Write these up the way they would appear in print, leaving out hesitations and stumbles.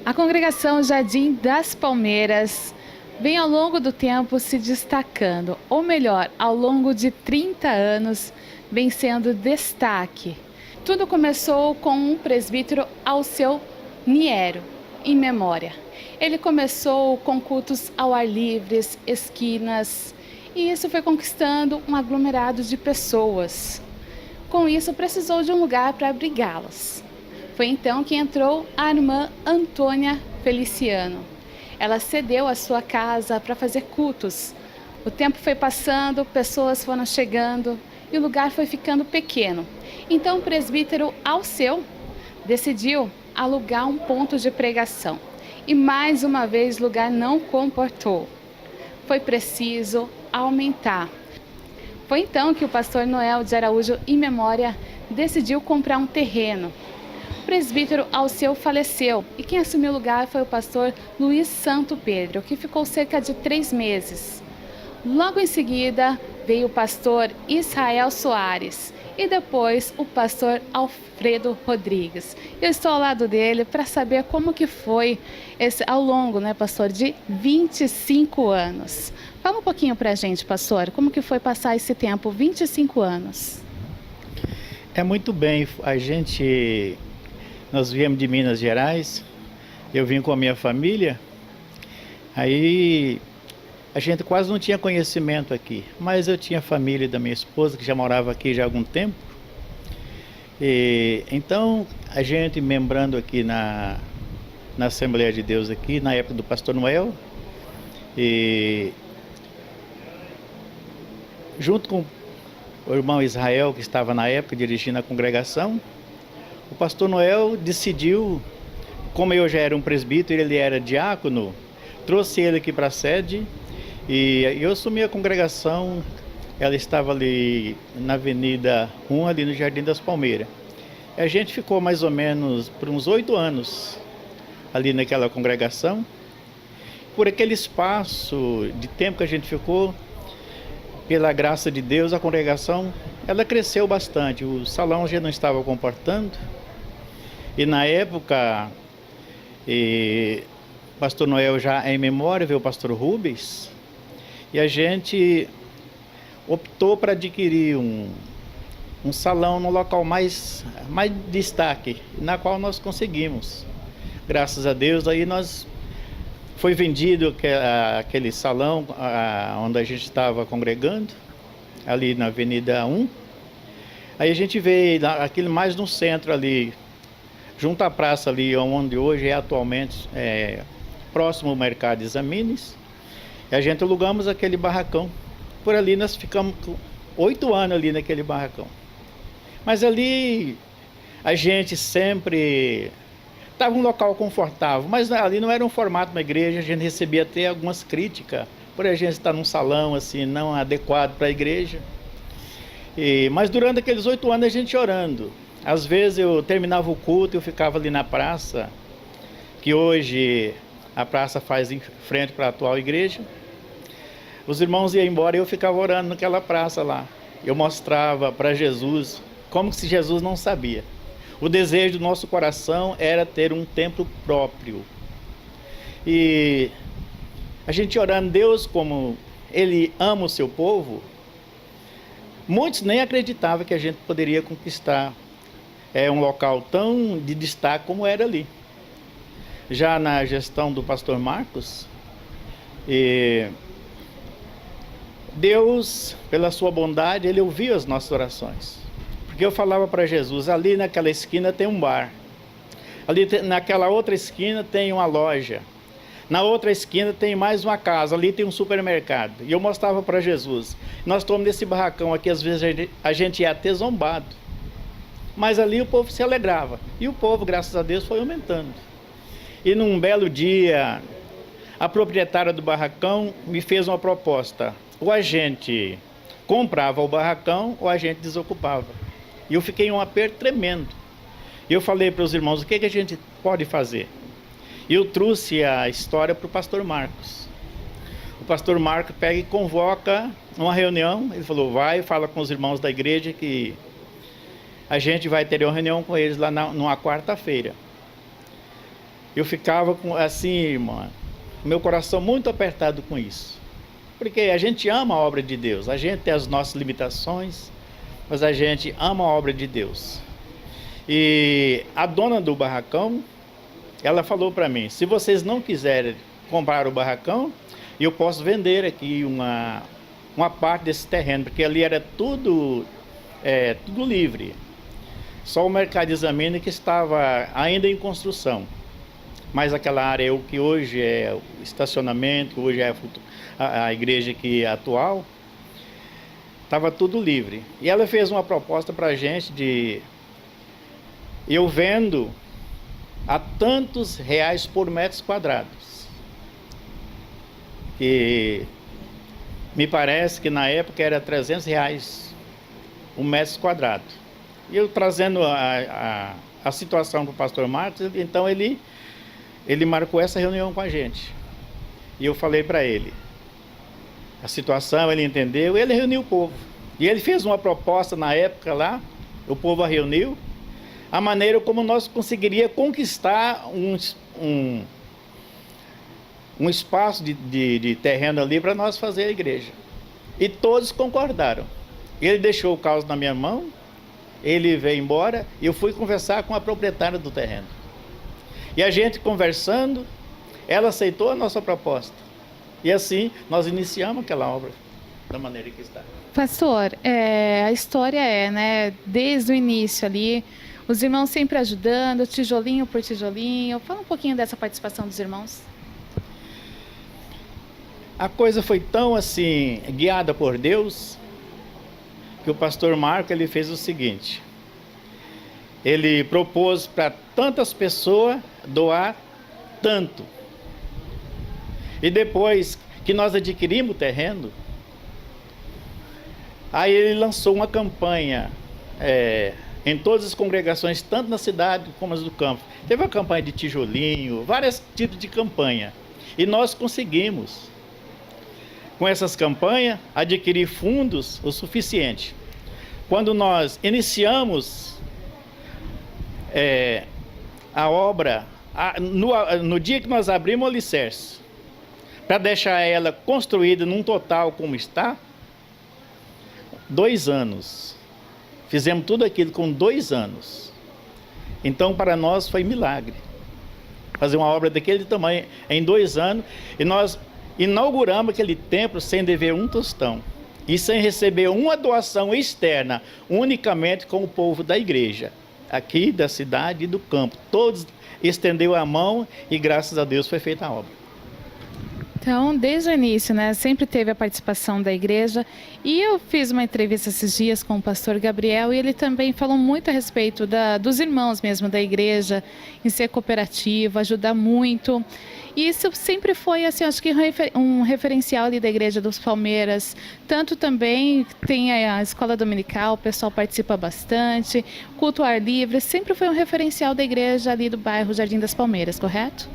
A congregação Jardim das Palmeiras vem ao longo do tempo se destacando, ou melhor, ao longo de 30 anos, vem sendo destaque. Tudo começou com um presbítero Alceu Niero, em memória. Ele começou com cultos ao ar livre, esquinas, e isso foi conquistando um aglomerado de pessoas. Com isso, precisou de um lugar para abrigá-las. Foi então que entrou a irmã Antônia Feliciano. Ela cedeu a sua casa para fazer cultos. O tempo foi passando, pessoas foram chegando e o lugar foi ficando pequeno. Então o presbítero Alceu decidiu alugar um ponto de pregação. E mais uma vez o lugar não comportou. Foi preciso aumentar. Foi então que o pastor Noel de Araújo, em memória, decidiu comprar um terreno. O presbítero Alceu faleceu e quem assumiu o lugar foi o pastor Luiz Santo Pedro, que ficou cerca de 3 meses. Logo em seguida veio o pastor Israel Soares e depois o pastor Alfredo Rodrigues. Eu estou ao lado dele para saber como que foi ao longo, pastor, de 25 anos. Fala um pouquinho para a gente, pastor, como que foi passar esse tempo, 25 anos? É muito bem, nós viemos de Minas Gerais, eu vim com a minha família, aí a gente quase não tinha conhecimento aqui, mas eu tinha a família da minha esposa que já morava aqui já há algum tempo, e então a gente membrando aqui na Assembleia de Deus aqui, na época do pastor Noel, e junto com o irmão Israel, que estava na época dirigindo a congregação, o pastor Noel decidiu, como eu já era um presbítero e ele era diácono, trouxe ele aqui para a sede e eu assumi a congregação. Ela estava ali na Avenida 1, ali no Jardim das Palmeiras. E a gente ficou mais ou menos por uns 8 anos ali naquela congregação. Por aquele espaço de tempo que a gente ficou, pela graça de Deus, a congregação ela cresceu bastante. O salão já não estava comportando. E na época, o pastor Noel já em memória, veio o pastor Rubens, e a gente optou para adquirir um salão no local mais destaque, na qual nós conseguimos. Graças a Deus, aí foi vendido aquele salão onde a gente estava congregando, ali na Avenida 1. Aí a gente veio aquele mais no centro ali, junto à praça ali, onde hoje é atualmente próximo ao mercado Examines. E a gente alugamos aquele barracão. Por ali nós ficamos 8 anos ali naquele barracão. Mas ali a gente sempre estava um local confortável, mas ali não era um formato de uma igreja, a gente recebia até algumas críticas por a gente estar num salão assim, não adequado para a igreja. Mas durante aqueles 8 anos a gente orando. Às vezes eu terminava o culto, eu ficava ali na praça, que hoje a praça faz em frente para a atual igreja. Os irmãos iam embora e eu ficava orando naquela praça lá. Eu mostrava para Jesus, como se Jesus não sabia. O desejo do nosso coração era ter um templo próprio. E a gente orando, Deus, como Ele ama o seu povo, muitos nem acreditavam que a gente poderia conquistar um local tão de destaque como era ali. Já na gestão do pastor Marcos, Deus, pela sua bondade, Ele ouviu as nossas orações. Porque eu falava para Jesus, ali naquela esquina tem um bar, ali naquela outra esquina tem uma loja, na outra esquina tem mais uma casa, ali tem um supermercado. E eu mostrava para Jesus, nós estamos nesse barracão aqui, às vezes a gente ia até zombado. Mas ali o povo se alegrava. E o povo, graças a Deus, foi aumentando. E num belo dia, a proprietária do barracão me fez uma proposta. Ou a gente comprava o barracão, ou a gente desocupava. E eu fiquei em um aperto tremendo. E eu falei para os irmãos, o que a gente pode fazer? E eu trouxe a história para o pastor Marcos. O pastor Marcos pega e convoca uma reunião. Ele falou, fala com os irmãos da igreja que a gente vai ter uma reunião com eles lá numa quarta-feira. eu ficava com, assim, irmã, meu coração muito apertado com isso. Porque a gente ama a obra de Deus, a gente tem as nossas limitações, mas a gente ama a obra de Deus. E a dona do barracão, ela falou para mim, se vocês não quiserem comprar o barracão, eu posso vender aqui uma parte desse terreno, porque ali era tudo livre. Só o mercado de Examina que estava ainda em construção. Mas aquela área o que hoje é o estacionamento, hoje é a igreja aqui atual, estava tudo livre. E ela fez uma proposta para a gente de eu vendo a tantos reais por metros quadrados. Que me parece que na época era R$300 um metro quadrado. E eu trazendo a situação para o pastor Marcos, então ele marcou essa reunião com a gente. E eu falei para ele a situação, ele entendeu, ele reuniu o povo. E ele fez uma proposta na época lá, o povo a reuniu, a maneira como nós conseguiria conquistar um espaço de terreno ali para nós fazer a igreja. E todos concordaram. Ele deixou o caos na minha mão, ele veio embora e eu fui conversar com a proprietária do terreno. E a gente conversando, ela aceitou a nossa proposta. E assim nós iniciamos aquela obra da maneira que está. Pastor, a história né, desde o início ali, os irmãos sempre ajudando, tijolinho por tijolinho. Fala um pouquinho dessa participação dos irmãos. A coisa foi tão assim, guiada por Deus, que o pastor Marco ele fez o seguinte. Ele propôs para tantas pessoas doar tanto. E depois que nós adquirimos o terreno, aí ele lançou uma campanha em todas as congregações, tanto na cidade como as do campo. Teve uma campanha de tijolinho, vários tipos de campanha. E nós conseguimos, com essas campanhas, adquirir fundos o suficiente. Quando nós iniciamos a obra, no dia que nós abrimos o alicerce, para deixar ela construída num total como está, 2 anos. Fizemos tudo aquilo com 2 anos. Então, para nós foi milagre. Fazer uma obra daquele tamanho em 2 anos. E nós inauguramos aquele templo sem dever um tostão. E sem receber uma doação externa, unicamente com o povo da igreja. Aqui da cidade e do campo. Todos estendeu a mão e graças a Deus foi feita a obra. Então, desde o início, né, sempre teve a participação da igreja. E eu fiz uma entrevista esses dias com o pastor Gabriel e ele também falou muito a respeito dos irmãos mesmo da igreja, em ser cooperativo, ajudar muito. E isso sempre foi, assim, acho que um referencial ali da Igreja dos Palmeiras. Tanto também tem a escola dominical, o pessoal participa bastante, culto ao ar livre, sempre foi um referencial da igreja ali do bairro Jardim das Palmeiras, correto?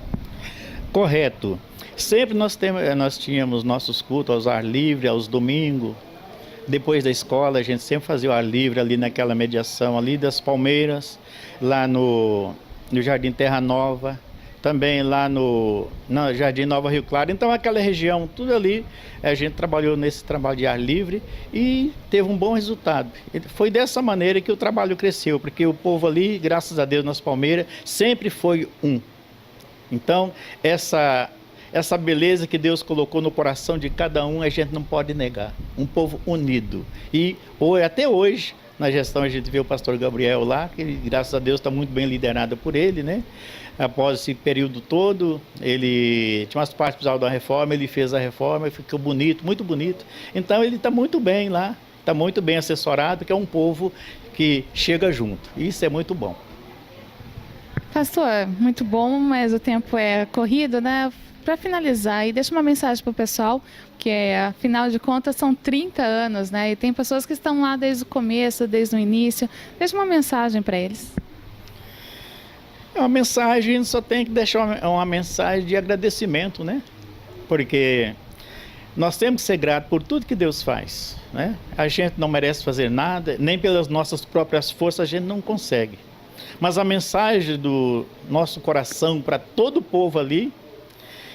Correto. Sempre nós tínhamos nossos cultos aos ar livre, aos domingos. Depois da escola, a gente sempre fazia o ar livre ali naquela mediação ali das Palmeiras, lá no Jardim Terra Nova, também lá no Jardim Nova Rio Claro. Então aquela região, tudo ali, a gente trabalhou nesse trabalho de ar livre e teve um bom resultado. E foi dessa maneira que o trabalho cresceu, porque o povo ali, graças a Deus, nas Palmeiras, sempre foi um. Então, essa beleza que Deus colocou no coração de cada um, a gente não pode negar. Um povo unido. E até hoje, na gestão, a gente vê o pastor Gabriel lá, que graças a Deus está muito bem liderado por ele, né? Após esse período todo, ele tinha umas partes que precisava da reforma, ele fez a reforma e ficou bonito, muito bonito. Então ele está muito bem lá, está muito bem assessorado, que é um povo que chega junto. Isso é muito bom. Pastor, muito bom, mas o tempo é corrido, né? Para finalizar, e deixa uma mensagem para o pessoal, que afinal de contas são 30 anos, né? E tem pessoas que estão lá desde o começo, desde o início. Deixa uma mensagem para eles. Uma mensagem, só tem que deixar uma mensagem de agradecimento, né? Porque nós temos que ser gratos por tudo que Deus faz, né? A gente não merece fazer nada, nem pelas nossas próprias forças a gente não consegue. Mas a mensagem do nosso coração para todo o povo ali,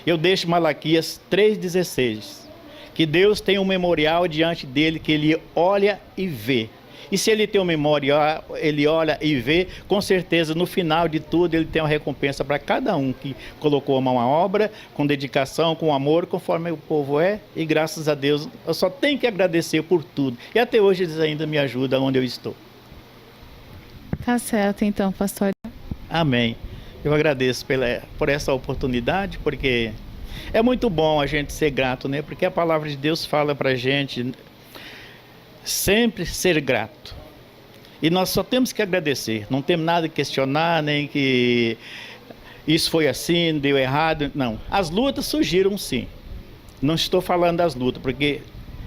eu deixo Malaquias 3,16. Que Deus tem um memorial diante dele que ele olha e vê. E se ele tem um memorial, ele olha e vê, com certeza no final de tudo ele tem uma recompensa para cada um que colocou a mão à obra, com dedicação, com amor, conforme o povo é. E graças a Deus, eu só tenho que agradecer por tudo. E até hoje eles ainda me ajudam onde eu estou. Tá certo então, pastor. Amém. Eu agradeço por essa oportunidade, porque é muito bom a gente ser grato, né? Porque a palavra de Deus fala para a gente sempre ser grato. E nós só temos que agradecer. Não temos nada que questionar, nem que isso foi assim, deu errado. Não. As lutas surgiram sim. Não estou falando das lutas, porque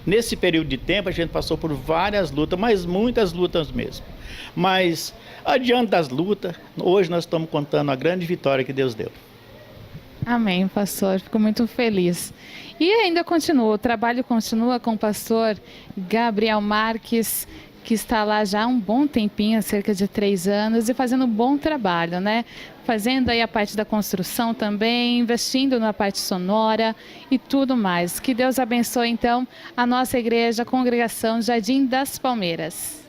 nesse período de tempo a gente passou por várias lutas, mas muitas lutas mesmo. Mas adiante das lutas, hoje nós estamos contando a grande vitória que Deus deu. Amém, pastor. Fico muito feliz. E ainda continua, o trabalho continua com o pastor Gabriel Marques, que está lá já há um bom tempinho, há cerca de 3 anos, e fazendo um bom trabalho, né? Fazendo aí a parte da construção também, investindo na parte sonora e tudo mais. Que Deus abençoe, então, a nossa igreja, a congregação Jardim das Palmeiras.